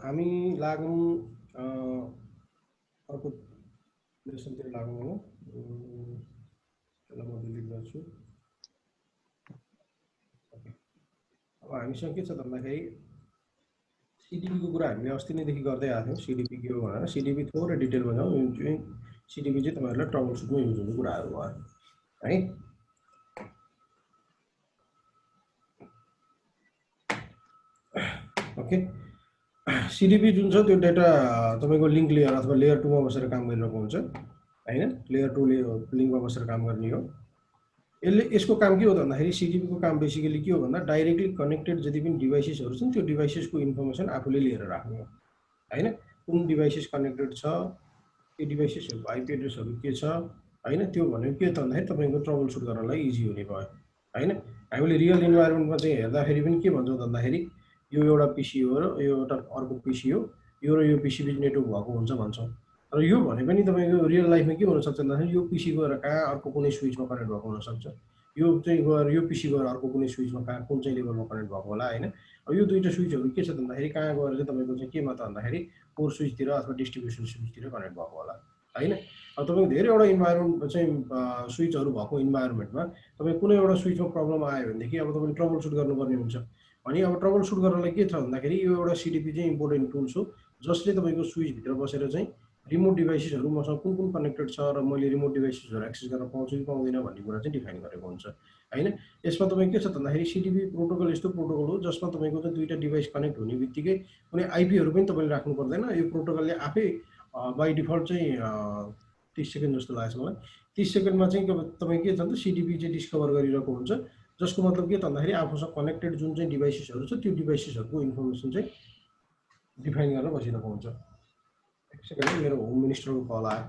हामी लागौँ अर्को लेसनतिर लागौँ हो। त्यसलाई म डिलिट गर्छु। अब हामीसँग के छ भन्दाखेरि CDP को कुरा हामीले अस्ति नैदेखि गर्दै आएको थियौँ। CDP के हो भनेर CDP थोरै डिटेलमा जाउँ। CDP चाहिँ तपाईँहरूलाई ट्रबल सुटमा युज हुने कुराहरू भयो है। ओके, CDP जुन छ त्यो डेटा तपाईँको लिङ्क लेयर अथवा लेयर 2 मा बसेर काम गरिरहेको हुन्छ हैन। लेयर 2 लिङ्कमा बसेर काम गर्ने हो। यसको काम के हो भन्दाखेरि CDP को काम बेसिकली के हो भन्दा डाइरेक्टली कनेक्टेड जति पनि डिभाइसेसहरू छन् त्यो डिभाइसेसको इन्फर्मेसन आफूले लिएर राख्ने हो हैन। कुन डिभाइसेस कनेक्टेड छ, त्यो डिभाइसेसहरूको आइपी एड्रेसहरू के छ हैन। त्यो भनेको के त भन्दाखेरि तपाईँको ट्रबल सुट गर्नलाई इजी हुने भयो हैन। हामीले रियल इन्भाइरोमेन्टमा चाहिँ हेर्दाखेरि पनि के भन्छौँ भन्दाखेरि यो एउटा पिसी हो र यो एउटा अर्को पिसी हो, यो र यो पिसी बिच नेटवर्क भएको हुन्छ भन्छौँ। र यो भने पनि तपाईँको रियल लाइफमा के हुनसक्छ भन्दाखेरि यो पिसी गएर कहाँ अर्को कुनै स्विचमा कनेक्ट भएको हुनसक्छ, यो चाहिँ गएर यो पिसी गएर अर्को कुनै स्विचमा कहाँ कुन चाहिँ लेभलमा कनेक्ट भएको होला हैन। अब यो दुईवटा स्विचहरू के छ भन्दाखेरि कहाँ गएर चाहिँ तपाईँको चाहिँ केमा त भन्दाखेरि कोर स्विचतिर अथवा डिस्ट्रिब्युसन स्विचतिर कनेक्ट भएको होला हैन। अब तपाईँको धेरैवटा इन्भाइरोमेन्ट चाहिँ स्विचहरू भएको इन्भाइरोमेन्टमा तपाईँ कुनै एउटा स्विचमा प्रब्लम आयो भनेदेखि अब तपाईँले ट्रबल सुट गर्नुपर्ने हुन्छ। अनि अब ट्रबल सुट गर्नलाई के छ भन्दाखेरि यो एउटा CDP चाहिँ इम्पोर्टेन्ट टुल्स हो जसले तपाईँको स्विचभित्र बसेर चाहिँ रिमोट डिभाइसेसहरू मसँग कुन कुन कनेक्टेड छ र मैले रिमोट डिभाइसेसहरू एक्सेस गर्न पाउँछु कि पाउँदैन भन्ने कुरा चाहिँ डिफाइन गरेको हुन्छ हैन। यसमा तपाईँ के छ भन्दाखेरि CDP प्रोटोकल यस्तो प्रोटोकल हो जसमा तपाईँको चाहिँ दुईटा डिभाइस कनेक्ट हुने बित्तिकै कुनै आइपीहरू पनि तपाईँले राख्नु पर्दैन। यो प्रोटोकलले आफै बाई डिफल्ट चाहिँ 30 सेकेन्ड जस्तो लाग्छ मलाई। 30 सेकेन्डमा चाहिँ तपाईँ के छ भने CDP चाहिँ डिस्कभर गरिरहेको हुन्छ, जसको मतलब के त भन्दाखेरि आफूसँग कनेक्टेड जुन चाहिँ डिभाइसेसहरू छ त्यो डिभाइसेसहरूको इन्फर्मेसन चाहिँ डिफाइन गरेर बसिरहेको हुन्छ। एक सेकेन्ड, मेरो होम मिनिस्टरको कल आयो।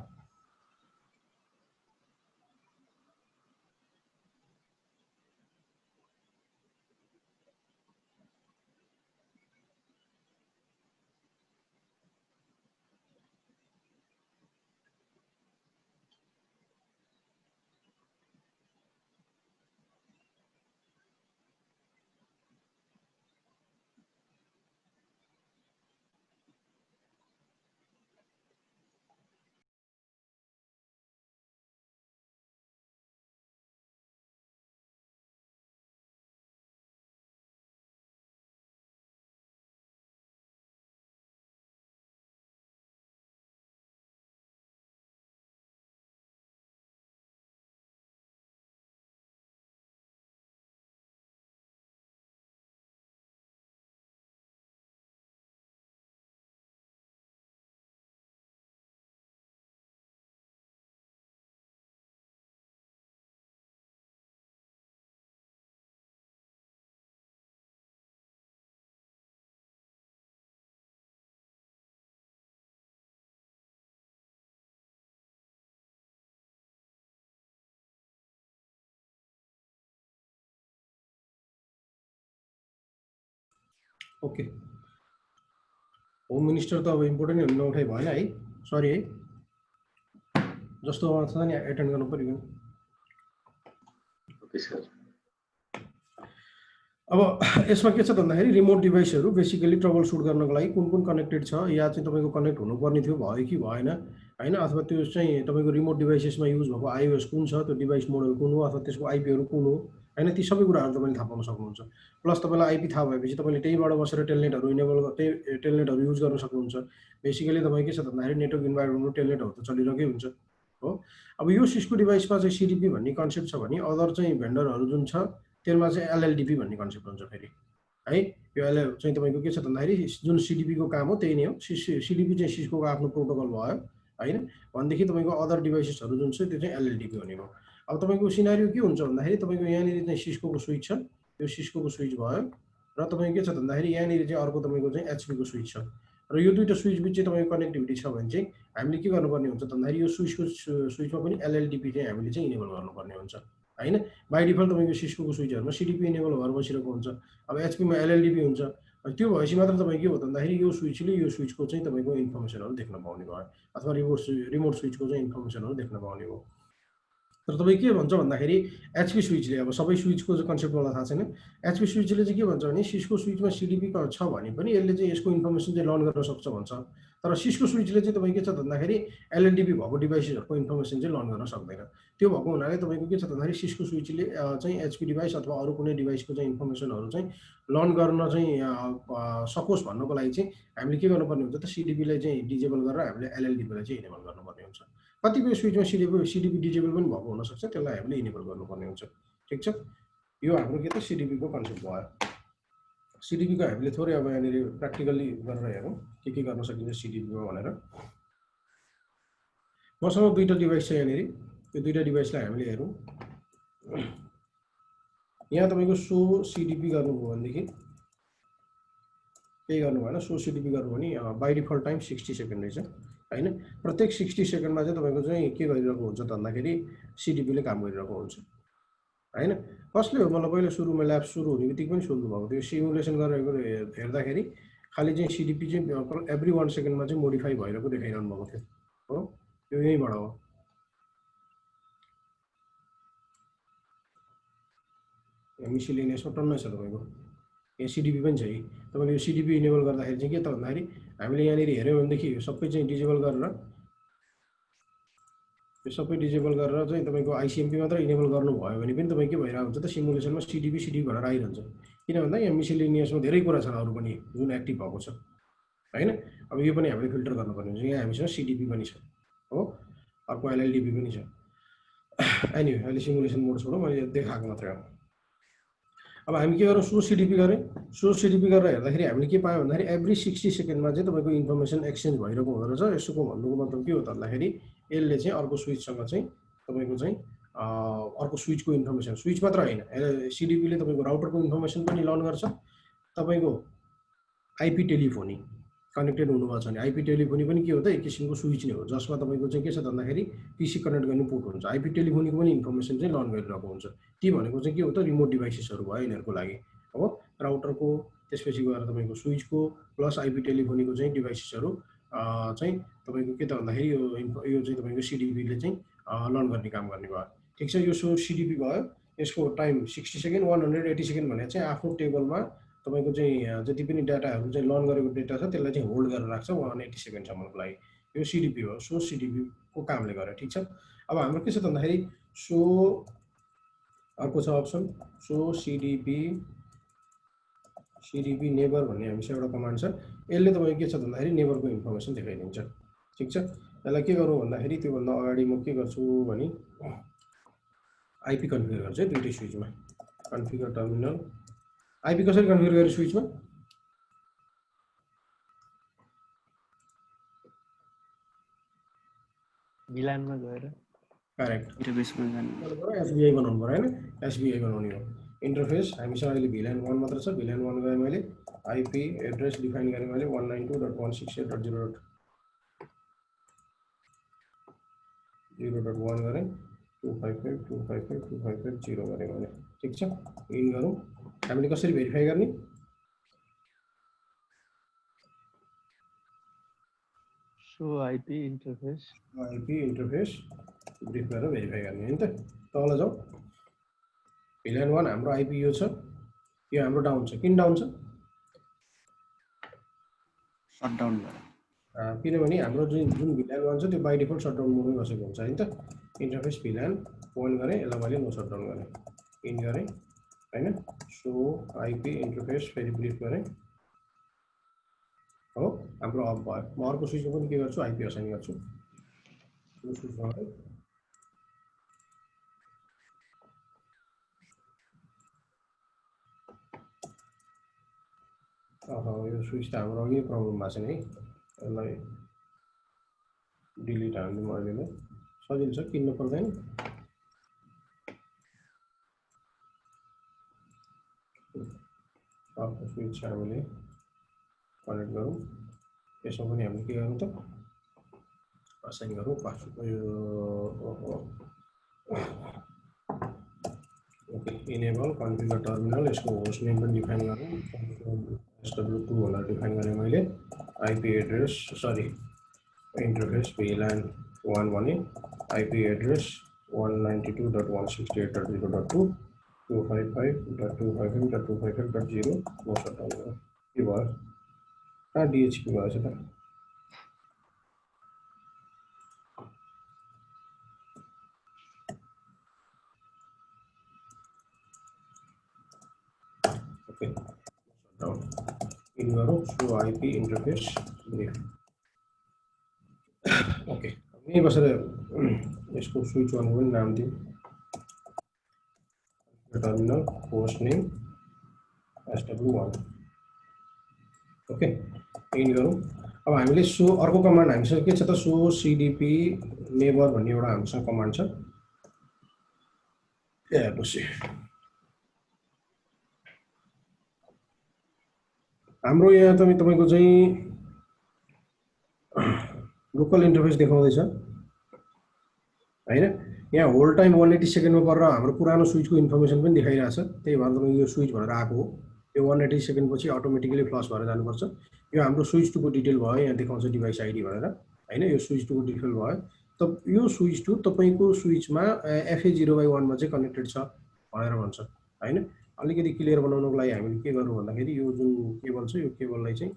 ओके, होम मिनिस्टर त अब इम्पोर्टेन्ट नउठाइ भएन है, सरी है। जस्तो छ नि एटेन्ड गर्नु पर्यो। Okay sir. अब यसमा के छ भन्दाखेरि रिमोट डिभाइसहरू बेसिकली ट्रबल सुट गर्नको लागि कुन कुन कनेक्टेड छ या चाहिँ तपाईँको कनेक्ट हुनुपर्ने थियो भयो कि भएन हैन, अथवा त्यो चाहिँ तपाईँको रिमोट डिभाइसेसमा युज भएको आइओएस कुन छ, त्यो डिभाइस मोडल कुन हो, अथवा त्यसको आइपीहरू कुन हो हैन, ती सबै कुराहरू तपाईँले थाहा पाउन सक्नुहुन्छ। प्लस तपाईँलाई आइपी थाहा भएपछि तपाईँले त्यहीबाट बसेर टेलनेटहरू इनेबल टेलनेटहरू युज गर्न सक्नुहुन्छ। बेसिकली तपाईँ के छ भन्दाखेरि नेटवर्क इन्भाइरोमेन्टमा टेलनेटहरू त चलिरहेकै हुन्छ हो। अब यो सिस्को डिभाइसमा चाहिँ CDP भन्ने कन्सेप्ट छ भने अदर चाहिँ भेन्डरहरू जुन छ त्यसमा चाहिँ LLDP भन्ने कन्सेप्ट हुन्छ फेरि है। यो LL चाहिँ तपाईँको के छ भन्दाखेरि जुन CDP को काम हो त्यही नै हो। CDP चाहिँ सिस्कोको आफ्नो प्रोटोकल भयो हैन। भनेदेखि तपाईँको अदर डिभाइसेसहरू जुन छ त्यो चाहिँ LLDP हुने भयो। अब तपाईँको सिनारियो के हुन्छ भन्दाखेरि तपाईँको यहाँनिर चाहिँ सिस्कोको स्विच छ, यो सिस्कोको स्विच भयो र तपाईँको के छ भन्दाखेरि यहाँनिर चाहिँ अर्को तपाईँको चाहिँ HP को स्विच छ र यो दुईटा स्विच बिच चाहिँ तपाईँको कनेक्टिभिटी छ भने चाहिँ हामीले के गर्नुपर्ने हुन्छ भन्दाखेरि यो स्विचमा पनि LLDP चाहिँ हामीले चाहिँ इनेबल गर्नुपर्ने हुन्छ हैन। बाई डिफल्ट तपाईँको सिस्कोको स्विचहरूमा CDP इनेबल भएर बसिरहेको हुन्छ। अब HPमा LLDP हुन्छ। त्यो भएपछि मात्र तपाईँ के हो भन्दाखेरि यो स्विचले यो स्विचको चाहिँ तपाईँको इन्फर्मेसनहरू देख्न पाउने भयो, अथवा रिमोट स्विचको चाहिँ इन्फर्मेसनहरू देख्न पाउने भयो। तर तपाईँ के भन्छ भन्दाखेरि एचपी स्विचले अब सबै स्विचको चाहिँ कन्सेप्ट मलाई थाहा छैन। एचपी स्विचले चाहिँ के भन्छ भने सिस्को स्विचमा सिडिपी छ भने पनि यसले चाहिँ यसको इन्फर्मेसन चाहिँ लर्न गर्न सक्छ भन्छ। तर सिस्को स्विचले चाहिँ तपाईँ के छ भन्दाखेरि एलएलडिपी भएको डिभाइसेसहरूको इन्फर्मेसन चाहिँ लर्न गर्न सक्दैन। त्यो भएको हुनाले तपाईँको के छ भन्दाखेरि सिस्को स्विचले चाहिँ एचपी डिभाइस अथवा अरू कुनै डिभाइसको चाहिँ इन्फर्मेसनहरू चाहिँ लर्न गर्न चाहिँ सकोस् भन्नको लागि चाहिँ हामीले के गर्नुपर्ने हुन्छ त सिडिपीलाई चाहिँ डिजेबल गरेर हामीले एलएलडिपीलाई चाहिँ इनेबल गर्नुपर्ने हुन्छ। कतिपय स्विचमा सिडिपी डिजेबल पनि भएको हुनसक्छ, त्यसलाई हामीले इनेबल गर्नुपर्ने हुन्छ। ठिक छ, यो हाम्रो के त सिडिपीको कन्सेप्ट भयो। सिडिपीको हामीले थोरै अब यहाँनिर प्र्याक्टिकल्ली गरेर हेरौँ के गर्न सकिन्छ सिडिपीमा भनेर। मसँग दुईवटा डिभाइस छ यहाँनिर, यो दुईवटा डिभाइसलाई हामीले हेरौँ। यहाँ तपाईँको सो सिडिपी गर्नुभयो भनेदेखि केही गर्नु भएन, सो सिडिपी गर्नु भने बाई डिफल्ट टाइम 60 सेकेन्ड रहेछ हैन। प्रत्येक 60 सेकेन्डमा चाहिँ तपाईँको चाहिँ के गरिरहेको हुन्छ भन्दाखेरि सिडिपीले काम गरिरहेको हुन्छ हैन। कसले हो मलाई पहिला सुरुमा ल्याब सुरु हुने बित्तिकै पनि सोध्नु भएको थियो, सिमुलेसन गरेर हेर्दाखेरि खालि चाहिँ सिडिपी चाहिँ एभ्री 1 सेकेन्डमा चाहिँ मोडिफाई भइरहेको देखाइरहनु भएको थियो हो। यो यहीँबाट हो। मिसिलिनियसमा टन्नै छ तपाईँको, यहाँ सिडिपी पनि छ। तपाईँले यो सिडिपी इनेबल गर्दाखेरि चाहिँ के त भन्दाखेरि हामीले यहाँनिर हेऱ्यौँ भनेदेखि यो सबै चाहिँ डिजेबल गरेर चाहिँ तपाईँको आइसिएमपी मात्र इनेबल गर्नुभयो भने पनि तपाईँ के भइरहेको हुन्छ त सिमुलेसनमा सिडिपी भनेर आइरहन्छ। किन भन्दा यहाँ मिसिलिनियसमा धेरै कुरा छन् अरू पनि जुन एक्टिभ भएको छ हैन। अब यो पनि हामीले फिल्टर गर्नुपर्ने हुन्छ। यहाँ हामीसँग सिडिपी पनि छ हो, अर्को एलएलडिपी पनि छ। एनिवे अहिले सिमुलेसन मोड छोडौँ, मैले देखाएको मात्रै हो। अब हामी के गरौँ, सो सिडिपी गरेँ। सो सिडिपी गरेर हेर्दाखेरि हामीले के पायौँ भन्दाखेरि एभ्री 60 सेकेन्डमा चाहिँ तपाईँको इन्फर्मेसन एक्सचेन्ज भइरहेको हुँदो रहेछ। यसको भन्नुको मतलब के हो त भन्दाखेरि यसले चाहिँ अर्को स्विचसँग चाहिँ तपाईँको चाहिँ अर्को स्विचको इन्फर्मेसन, स्विच मात्र होइन, सिडिपीले तपाईँको राउटरको इन्फर्मेसन पनि लर्न गर्छ। तपाईँको आइपी टेलिफोनी कनेक्टेड हुनुभएको छ भने आइपी टेलिफोनी पनि के हो त एक किसिमको स्विच नै हो, जसमा तपाईँको चाहिँ के छ भन्दाखेरि पिसी कनेक्ट गर्ने पोर्ट हुन्छ। आइपी टेलिफोनीको पनि इन्फर्मेसन चाहिँ लर्न गरिरहेको हुन्छ। ती भनेको चाहिँ के हो त रिमोट डिभाइसेसहरू भयो यिनीहरूको लागि हो, राउटरको, त्यसपछि गएर तपाईँको स्विचको प्लस आइपी टेलिफोनीको चाहिँ डिभाइसेसहरू चाहिँ तपाईँको के त भन्दाखेरि यो चाहिँ तपाईँको सिडिपीले चाहिँ लर्न गर्ने काम गर्ने भयो। ठिक छ, यो सो सिडिपी भयो। यसको टाइम 60 सेकेन्ड 180 सेकेन्ड भने चाहिँ आफ्नो टेबलमा तपाईँको चाहिँ जति पनि डाटाहरू चाहिँ लर्न गरेको डेटा छ त्यसलाई चाहिँ होल्ड गरेर राख्छ 180 सेकेन्डसम्मको लागि। यो सिडिपी हो, सो सिडिपीको कामले गर्यो। ठिक छ, अब हाम्रो के छ भन्दाखेरि सो अर्को छ अप्सन सो सिडिपी नेबर भन्ने हामीसँग एउटा कमान्ड छ। यसले तपाईँको के छ भन्दाखेरि नेबरको इन्फर्मेसन देखाइदिन्छ। ठिक छ, यसलाई के गरौँ भन्दाखेरि त्योभन्दा अगाडि म के गर्छु भने आइपी कन्फिगर गर्छु है दुईटै स्विचमा। कन्फिगर टर्मिनल आइपी कसरी कन्फिगर गरेर स्विचमा भिलानमा गएर करेक्ट इन्टरफेसमा जानु एसबिआई बनाउनु पर्यो हैन। एसबिआई बनाउने हो इन्टरफेस। हामीसँग अहिले भिलान 1 मात्र छ। भिलान 1 गए मैले आइपी एड्रेस डिफाइन गरेँ मैले 192.168.0.0.1 गरेँ 255.255.255.0 गरेँ मैले। ठिक छ, इन गरौँ। हामीले कसरी भेरिफाई गर्ने, सो आइपी इन्टरफेस ब्रिफ गरेर भेरिफाई गर्ने हैन त। तल जाऊ, भिलान 1 हाम्रो आइपी यो छ, यो हाम्रो डाउन छ। किन डाउन छ? सटडाउन भयो। किनभने हाम्रो जुन भिलान 1 छ त्यो बाई डिफल्ट सटडाउन मोडमै बसेको हुन्छ हैन त। इन्टरफेस भिलान 1 गरेँ, यसलाई मैले नो सटडाउन गरेँ, इन गरेँ हैन। सो आइपी इन्टरफेस फेरि ब्रिफ गरेँ हो, हाम्रो अफ भयो। म अर्को स्विचमा पनि के गर्छु, आइपी असाइन गर्छु। यो स्विचमा है यो स्विच त हाम्रो अघि प्रब्लम भएको छ नि है। यसलाई डिलिट हाल्नु अहिले सजिलो छ, किन्नु पर्दैन। अर्को स्विच हामीले कनेक्ट गरौँ, यसमा पनि हामीले के गरौँ त असाइन गरौँ password. Okay, enable configure terminal, यसको होस्ट नेम पनि डिफाइन गरौँ SW2 भनेर डिफाइन गरेँ मैले। आइपी एड्रेस इन्टरफेस भिलान 1 भने आइपी एड्रेस 192.168.0.2 255.255.255.0 नो शटडाउन भयो के भयो कहाँ डिएचपी भएछ त ओके शटडाउन इन गरौँ so IP interface brief okay यही बसेर यसको स्विच वानको पनि नाम दिउँ terminal host name SW1 okay in गरौँ अब हामीले सो अर्को कमान्ड हामीसँग के छ त सो सीडीपी नेबर भन्ने एउटा हामीसँग कमान्ड छ हेर्नुस् हाम्रो यहाँ तपाईको चाहिँ लोकल इन्टरफेस देखाउँदैछ हैन यहाँ होल्ड टाइम 180 सेकेन्डमा गरेर हाम्रो पुरानो स्विचको इन्फर्मेसन पनि देखाइरहेछ त्यही भएर तपाईको यो स्विच भनेर आएको हो यो 180 सेकेन्ड पछि अटोमेटिकली फ्लस भएर जानुपर्छ यो हाम्रो स्विच 2 को डिटेल भयो यहाँ देखाउँछ डिभाइस आईडी भनेर हैन यो स्विच 2 को डिटेल भयो त यो स्विच 2 तपाईको स्विचमा FA0/1 मा चाहिँ कनेक्टेड छ भनेर भन्छ हैन अलिकति क्लियर बनाउनको लागि हामीले के गर्नु भन्दाखेरि यो जुन केबल छ यो केबललाई चाहिँ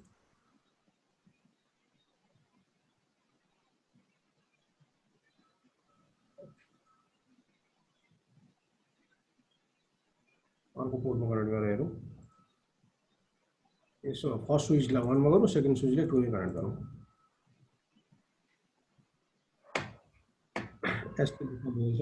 अर्को पोर्टमा कनेक्ट गरेर हेरौँ यसो फर्स्ट स्विचलाई 1 मा गरौँ सेकेन्ड स्विचलाई 2 मा कनेक्ट गरौँ एसपी दिन्छ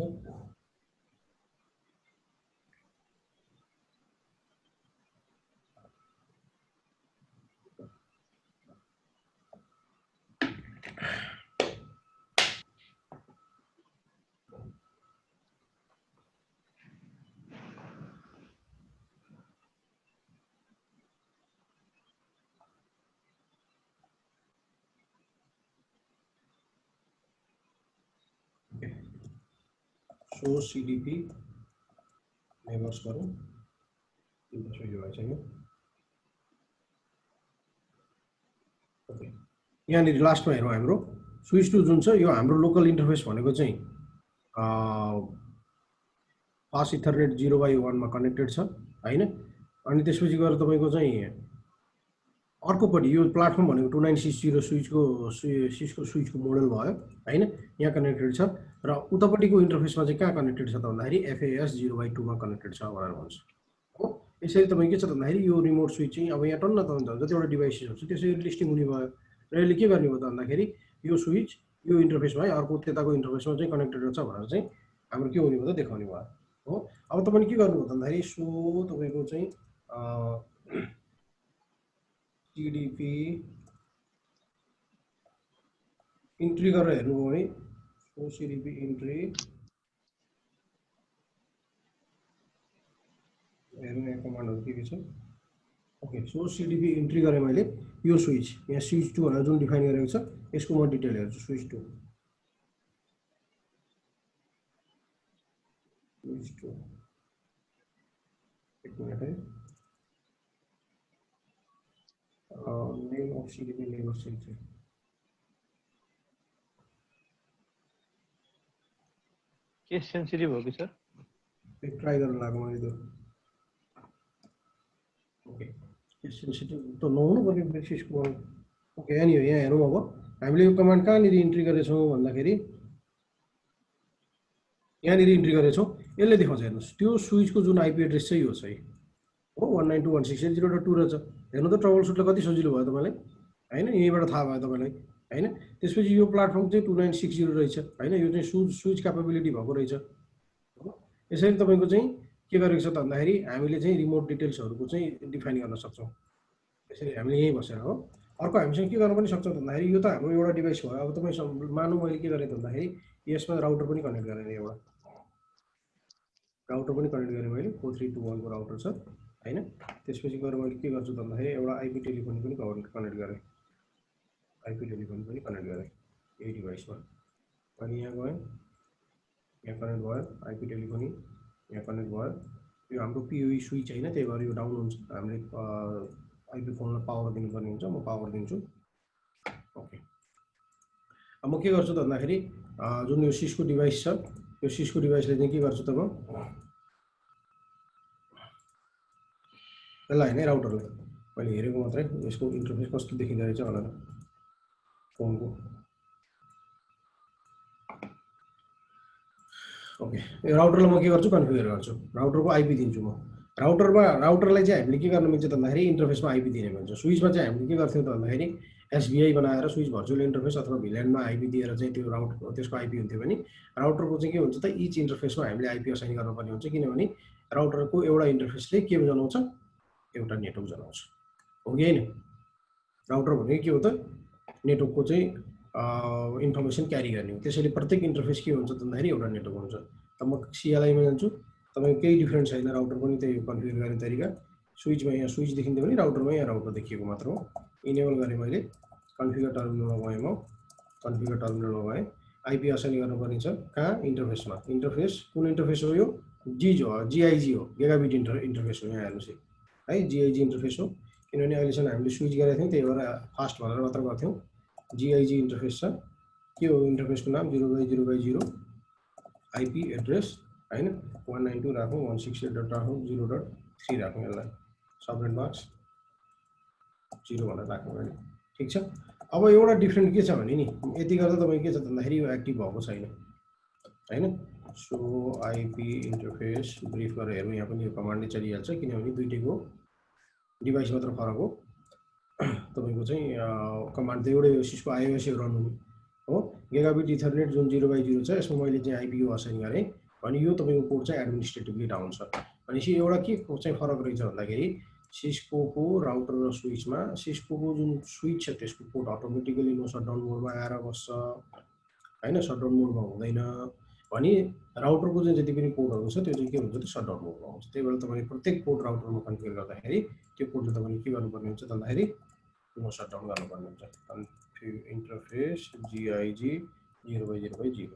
सो सीडीपी नेबर्स गरौँ यो भइसक्यो ओके यहाँनिर लास्टमा हेरौँ हाम्रो स्विच 2 जुन छ यो हाम्रो लोकल इन्टरफेस भनेको चाहिँ पास इथरनेट 0/1 मा कनेक्टेड छ हैन अनि त्यसपछि गएर तपाईको चाहिँ अर्कोपट्टि यो प्लेटफर्म भनेको 2960 स्विचको स्विचको मोडल भयो हैन यहाँ कनेक्टेड छ र उतापट्टिको इन्टरफेसमा चाहिँ कहाँ कनेक्टेड छ त भन्दाखेरि FAS0/2 मा कनेक्टेड छ भनेर भन्छ हो यसरी तपाईँ के छ त भन्दाखेरि यो रिमोट स्विच चाहिँ अब यहाँ टन्न त हुन्छ जतिवटा डिभाइसेसहरु छ त्यसरी लिस्टिङ हुने भयो र यसले के गर्ने हो त भन्दाखेरि यो स्विच यो इन्टरफेसमा है अर्को त्यताको इन्टरफेसमा चाहिँ कनेक्टेड छ भनेर चाहिँ हाम्रो के हुने भयो त देखाउने भयो हो अब तपाईले के गर्नु हो त भन्दाखेरि सो तपाईको चाहिँ TDP इन्ट्री गरेर हेर्नुभयो भने सो CDP इन्ट्री हेर्नु यहाँ कमान्डहरु के छ ओके सो CDP इन्ट्री गरे मैले यो स्विच यहाँ स्विच 2 भनेर जुन डिफाइन गरेको छ यसको म डिटेल हेर्छु स्विच 2 एक मिनट है name of CDP neighbour switch के सेन्सिटिभ हो कि सर एक ट्राई गर्न लाग्यो मैले त ओके सेन्सिटिभ त नहुनु पर्ने बेसिसको ओके यहाँ हेरौँ अब हामीले यो कमान्ड कहाँनिर इन्ट्री गरेछौँ भन्दाखेरि यहाँनिर इन्ट्री गरेछौँ यसले देखाउँछ हेर्नुहोस् त्यो स्विचको जुन आइपी एड्रेस चाहिँ यो छ है हो 192.168.0.2 रहेछ हेर्नु त ट्रबल सुटले कति सजिलो भयो तपाईँलाई हैन यहीँबाट थाहा भयो तपाईँलाई हैन त्यसपछि यो प्लेटफर्म चाहिँ 2960 रहेछ हैन यो चाहिँ स्विच क्यापेबिलिटी भएको रहेछ यसरी तपाईको चाहिँ के गरेको छ त भन्दाखेरि हामीले चाहिँ रिमोट डिटेल्सहरुको चाहिँ डिफाइन गर्न सक्छौं यसरी हामीले यही बसेर हो अर्को हामीसँग के गर्न पनि सक्छौं त भन्दाखेरि यो त हाम्रो एउटा डिभाइस भयो अब तपाई मानौ मैले के गरे त भन्दाखेरि यसमा राउटर पनि कनेक्ट गरेँ एउटा राउटर पनि कनेक्ट गरेँ मैले 4321 को राउटर छ हैन त्यसपछि गएर मैले के गर्छु त भन्दाखेरि एउटा आईपी टेलिफोन पनि कनेक्ट गरेँ आईपी टेलिफोन पनि कनेक्ट गरेँ यही डिभाइसमा अनि यहाँ गए यहाँ कनेक्ट भयो आईपी टेलिफोनी यहाँ कनेक्ट भयो यो हाम्रो पीओई स्विच हैन त्यही भएर यो डाउन हुन्छ हामीले आईपी फोनलाई पावर दिनुपर्ने हुन्छ म पावर दिन्छु ओके अब म के गर्छु त भन्दाखेरि जुन यो सिस्को डिभाइस छ यो सिस्को डिभाइसले चाहिँ के गर्छ तब यसलाई हैन राउटरलाई मैले हेरेको मात्रै यसको इन्टरफेस कस्तो देखिँदो रहेछ भनेर फोनको ओके यो राउटरलाई म के गर्छु कन्फिगर गर्छु राउटरको आइपी दिन्छु म राउटरलाई चाहिँ हामीले के गर्न मिल्छ भन्दाखेरि इन्टरफेसमा आइपी दिने मिल्छ स्विचमा चाहिँ हामीले के गर्थ्यौँ त भन्दाखेरि एसबिआई बनाएर स्विच भर्चुअल इन्टरफेस अथवा भिल्यान्डमा आइपी दिएर चाहिँ त्यो त्यसको आइपी हुन्थ्यो भने राउटरको चाहिँ के हुन्छ त इच इन्टरफेसमा हामीले आइपी असाइन गर्नुपर्ने हुन्छ किनभने राउटरको एउटा इन्टरफेसले के जनाउँछ एउटा नेटवर्क जनाउँछ हो कि होइन राउटर भनेको के हो त नेटवर्कको चाहिँ इन्फर्मेसन क्यारी गर्ने हो त्यसैले प्रत्येक इन्टरफेस के हुन्छ भन्दाखेरि एउटा नेटवर्क हुन्छ त म सिएलआईमा जान्छु तपाईको केही डिफरेन्स छैन राउटर पनि त्यही कन्फिगर गर्ने तरिका स्विचमा यहाँ स्विच देखिन्थ्यो भने राउटरमा यहाँ राउटर देखिएको मात्र हो इनेबल गरेँ मैले कन्फिगर टर्मिनलमा गएँ म कन्फिगर टर्मिनलमा गएँ आइपी असाइन गर्नुपर्ने छ कहाँ इन्टरफेसमा इन्टरफेस कुन इन्टरफेस हो यो जिआइजी हो गिगाबिट इन्टरफेस हो यहाँ हेर्नुहोस् है जिआइजी इन्टरफेस हो किनभने अहिलेसम्म हामीले स्विच गरेका थियौँ त्यही भएर फास्ट भनेर मात्र गर्थ्यौँ जिआइजी इन्टरफेस छ के हो इन्टरफेसको नाम 0/0/0 आइपी एड्रेस हैन 192 राखौँ 168 राखौँ 0.3 राखौँ यसलाई सबनेट मास्क 0 भनेर राख्नु मैले ठिक छ अब एउटा डिफरेन्ट के छ भने नि यति गर्दा तपाईँ के छ भन्दाखेरि यो एक्टिभ भएको छैन हैन सो आइपी इन्टरफेस ब्रिफ गरेर हेरौँ यहाँ पनि यो कमान्डले चलिहाल्छ किनभने दुईटैको डिभाइस मात्र फरक हो तपाईको चाहिँ कमान्ड त एउटै हो सिस्को आइओएस रन हुने हो गिगाबिट इथरनेट जुन 0/0 छ यसमा मैले चाहिँ आइपी असाइन गरेँ भने यो तपाईको कोड चाहिँ एडमिनिस्ट्रेटिभली डाउन छ भनेपछि एउटा के चाहिँ फरक रहेछ भन्दाखेरि सिस्कोको राउटर र स्विचमा सिस्कोको जुन स्विच छ त्यसको कोड अटोमेटिकली नो शटडाउन मोडमा आएर बस्छ हैन शटडाउन मोडमा हुँदैन भने राउटरको चाहिँ जति पनि पोर्टहरु छ त्यो चाहिँ के हुन्छ त शटडाउन मोडमा हुन्छ त्यही भएर तपाईले प्रत्येक पोर्ट राउटरमा कन्फिगर गर्दाखेरि त्यो पोर्टले तपाईले के गर्नुपर्ने हुन्छ भन्दाखेरि नो शटडाउन गर्नुपर्ने हुन्छ इन्टरफेस जिआइजी 0/0/0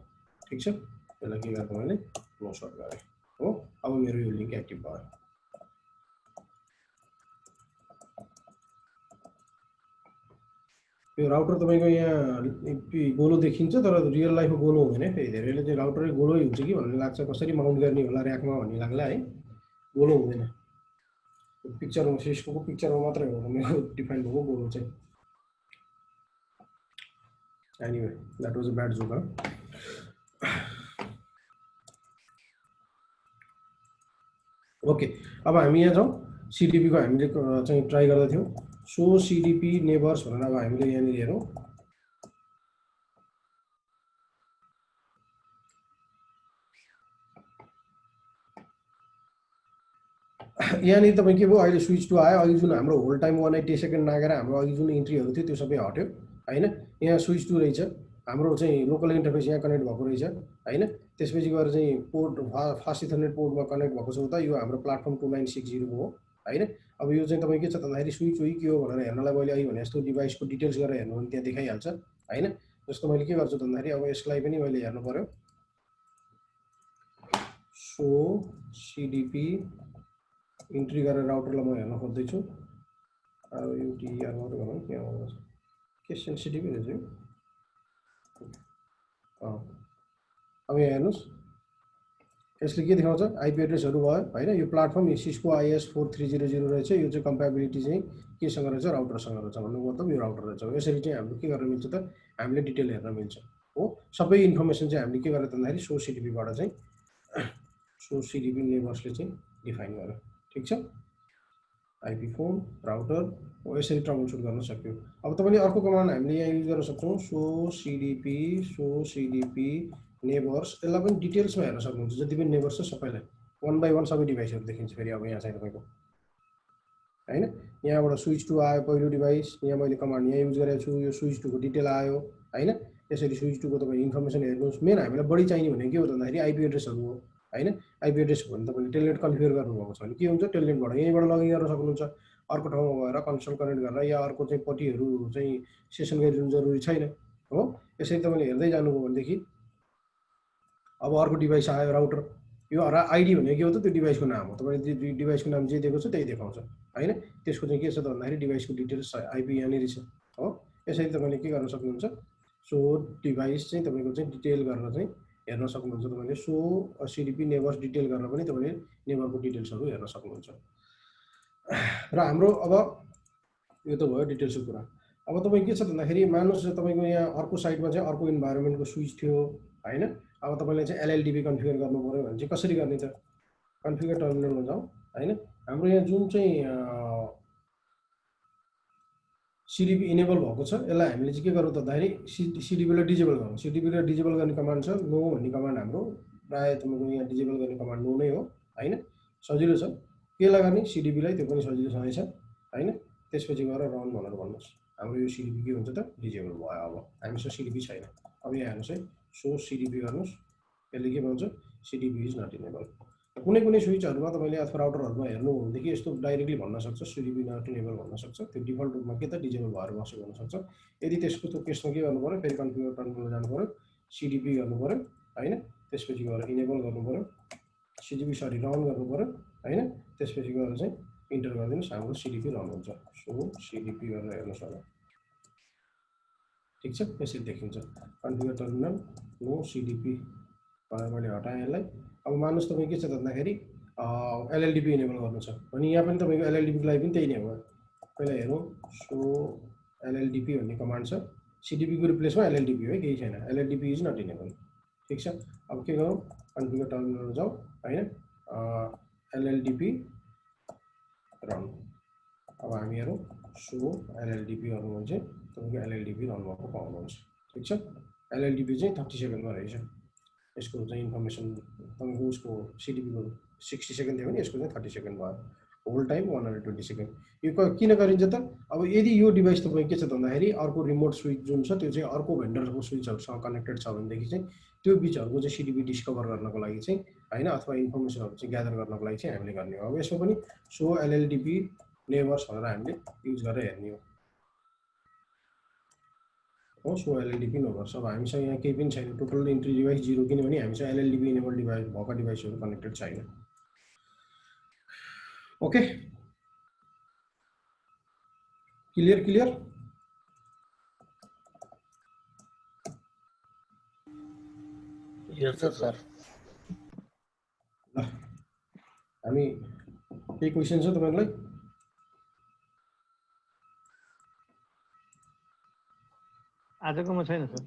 ठीक छ यसलाई के गर्नु मैले नो शट गरेँ हो अब मेरो यो लिंक एक्टिभ भयो यो राउटर तपाईको यहाँ गोलो देखिन्छ तर रियल लाइफमा गोलो हुँदैन फेरि धेरैले चाहिँ राउटरै गोलै हुन्छ कि भन्ने लाग्छ कसरी माउन्ट गर्ने होला र्याकमा भन्ने लाग्ला है गोलो हुँदैन पिक्चरमा सिस्कोको पिक्चरमा मात्रै हो मेरो डिफाइन भएको गोलो चाहिँ anyway that was a bad joke okay अब हामी यहाँ जाउँ सीडीपी को हामीले चाहिँ ट्राई गर्दै थियौं सो सीडीपी नेबर्स भनेर अब हामीले यहाँ हेरौँ यहाँ तपाईँ के भयो अहिले स्विच टु आयो अघि जुन हाम्रो होल्ड टाइम 180 सेकेन्ड नागेर हाम्रो अघि जुन इन्ट्रीहरु थियो त्यो सबै हट्यो हैन यहाँ स्विच टु रहेछ हाम्रो चाहिँ लोकल इन्टरफेस यहाँ कनेक्ट भएको रहेछ हैन त्यसपछि गएर चाहिँ पोर्ट फास्ट इथरनेट पोर्टमा कनेक्ट भएको छ त यो हाम्रो प्लेटफर्म 2960 को हो हैन अब यो चाहिँ तपाईँ के छ भन्दाखेरि स्विच हो के हो भनेर हेर्नलाई मैले अघि भने जस्तो डिभाइसको डिटेल्स गरेर हेर्नु भने त्यहाँ देखाइहाल्छ हैन जस्तो मैले के गर्छु भन्दाखेरि अब यसलाई पनि मैले हेर्नु पर्यो सो सीडीपी इन्ट्री गरेर राउटरलाई म हेर्न खोज्दैछु अब यो टिआर मात्र गरौँ के आउँछ के सेन्सिटिभ रहेछ यो अब यहाँ हेर्नुस् यसले के देखाउँछ आइपी एड्रेसहरु भयो हैन यो प्लेटफर्म सिस्को आइएस 4300 रहेछ यो चाहिँ कम्प्याबिलिटी चाहिँ केसँग रहेछ राउटरसँग रहेछ भन्नु मतलब यो राउटर रहेछ यसरी चाहिँ हामीले के गर्न मिल्छ त हामीले डिटेल हेर्न मिल्छ हो सबै इन्फर्मेसन चाहिँ हामीले के गरेर भन्दाखेरि सोर्स सीडीपी बाट चाहिँ सोर्स सीडीपी नेबर्सले चाहिँ डिफाइन गर्यो ठीक छ आइपी फोन राउटर हो यसरी ट्रबल सुट गर्न सक्यो अब तपाईले अर्को कमान्ड हामीले यहाँ युज गर्न सक्छौं सो सीडीपी नेबर्स यसलाई पनि डिटेल्समा हेर्न सक्नुहुन्छ जति पनि नेबर्स छ सबैलाई वन बाइ वन सबै डिभाइसहरु देखिन्छ फेरि अब यहाँ चाहिँ तपाईको हैन यहाँबाट स्विच टु आयो पहिलो डिभाइस यहाँ मैले कमान्ड यहाँ युज गरेको छु यो स्विच टु को डिटेल आयो हैन यसरी स्विच टु को तपाई इन्फर्मेसन हेर्नुस् मेन हामीलाई बढी चाहिने भनेको के हो भन्दाखेरि आइपी एड्रेसहरु हो हैन आइपी एड्रेस भने तपाईले टेलनेट कन्फिगर गर्नुभएको छ भने के हुन्छ टेलनेटबाट यहीँबाट लगइन गर्न सक्नुहुन्छ अर्को ठाउँमा गएर कन्सोल कनेक्ट गरेर या अर्को चाहिँ पटिहरु चाहिँ सेसन गरिदिनु जरुरी छैन हो यसरी तपाईले हेर्दै जानुभयो भनेदेखि अब अर्को डिभाइस आयो राउटर यो आइडी भनेको के हो त त्यो डिभाइसको नाम हो तपाईले डिभाइसको नाम जे दिएको छ त्यही देखाउँछ हैन त्यसको चाहिँ के छ त भन्दाखेरि डिभाइसको डिटेल्स आइपी यहाँनिर छ हो यसरी तपाईले के गर्न सक्नुहुन्छ सो डिभाइस चाहिँ तपाईको चाहिँ डिटेल गर्न चाहिँ हेर्न सक्नुहुन्छ तपाईले सो सिडिपी नेबर्स डिटेल गरेर पनि तपाईले नेबरको डिटेल्सहरु हेर्न सक्नुहुन्छ र हाम्रो अब यो त भयो डिटेल्सको कुरा अब तपाई के छ भन्दाखेरि मानुस तपाईको यहाँ अर्को साइडमा चाहिँ अर्को इन्भाइरोमेन्टको स्विच थियो हैन अब तपाईले चाहिँ एलएलडीबी कन्फिगर गर्नु पर्यो भने चाहिँ कसरी गर्ने त कन्फिगर टर्मिनलमा जाऊ हैन हाम्रो यहाँ जुन चाहिँ सिडिबी इनेबल भएको छ यसलाई हामीले चाहिँ के गरौँ त भन्दाखेरि सिडिबी लाई डिजेबल गरौँ सिडिबी लाई डिजेबल गर्ने कमान्ड छ नो भन्ने कमान्ड हाम्रो प्राय तपाईको यहाँ डिजेबल गर्ने कमान्ड नो नै हो हैन सजिलो छ केलाई गर्ने सिडिबी लाई त्यो पनि सजिलो छँदै छ हैन त्यसपछि गएर रन भनेर भन्नुस् हाम्रो यो सिडिबी के हुन्छ त डिजेबल भयो अब हामीसँग सिडिबी छैन अब यहाँ हेर्नुस् है सो सिडिबी गर्नुस् यसले के भन्छ सिडिबी इज नट इनेबल कुनै कुनै स्विचहरुमा तपाईले अथवा राउटरहरुमा हेर्नु भनेदेखि यस्तो डाइरेक्टली भन्न सक्छ सिडिबी नट इनेबल भन्न सक्छ त्यो डिफल्ट रूपमा के त डिजेबल भएर बसेको हुन सक्छ यदि त्यसको त्यो केसमा के गर्नु पर्यो फेरि कन्फिगर टर्मिनलमा जानु पर्यो सिडिबी गर्नु पर्यो हैन त्यसपछि गएर इनेबल गर्नु पर्यो सिडिबी सरी रन गर्नु पर्यो हैन त्यसपछि गएर चाहिँ इन्टर गरिदिनुस् हाम्रो सिडिपी रन हुन्छ सो सिडिपी गरेर हेर्नुस् होला ठीक छ यसरी देखिन्छ कन्फिगर टर्मिनल नो सिडिपी भनेर मैले हटाएँ यसलाई अब मान्नुस् तपाई के छ भन्दाखेरि एलएलडीपी इनेबल गर्नु छ भने यहाँ पनि तपाईको एलएलडीपी को लागि पनि त्यही नै हो पहिला हेरौँ सो एलएलडीपी भन्ने कमान्ड छ सिडिपी को रिप्लेसमा एलएलडीपी हो केही छैन एलएलडीपी इज नट इनेबल ठीक छ अब के गरौँ कन्फिगर टर्मिनलमा जाऊ हैन एलएलडीपी रन अब हामी हेरौँ सो एलएलडीपी गर्नु भने चाहिँ तपाईको एलएलडीपी रन भएको पाउनुहुन्छ ठीक छ एलएलडीपी चाहिँ 30 सेकेन्डमा रहेछ यसको चाहिँ इन्फर्मेसन तपाईको उसको सिडिपी को 60 सेकेन्ड थियो भने यसको चाहिँ 30 सेकेन्ड भयो होल टाइम 120 सेकेन्ड यो किन गरिन्छ त अब यदि यो डिभाइस तपाई के छ भन्दाखेरि अर्को रिमोट स्विच जुन छ त्यो चाहिँ अर्को भेन्डरको स्विचहरुसँग कनेक्टेड छ भनेदेखि चाहिँ त्यो बिचहरुको चाहिँ सिडिपी डिस्कभर गर्नको लागि चाहिँ हैन अथवा इन्फर्मेसनहरु चाहिँ ग्यादर गर्नको लागि चाहिँ हामीले गर्ने हो अब यसमा पनि सो एलएलडीपी नेबर्स भनेर हामीले युज गरेर हेर्ने हो सो एलएलडीपी नेबर्स अब हामीसँग यहाँ केही पनि छैन टोटल इन्ट्री डिभाइस 0 किनभने हामीसँग एलएलडीपी इनेबल डिभाइस भएको डिभाइसहरु कनेक्टेड छैन ओके क्लियर यस सर ल हामी केही क्वेशन छ तपाईहरुलाई आजकोमा छैन सर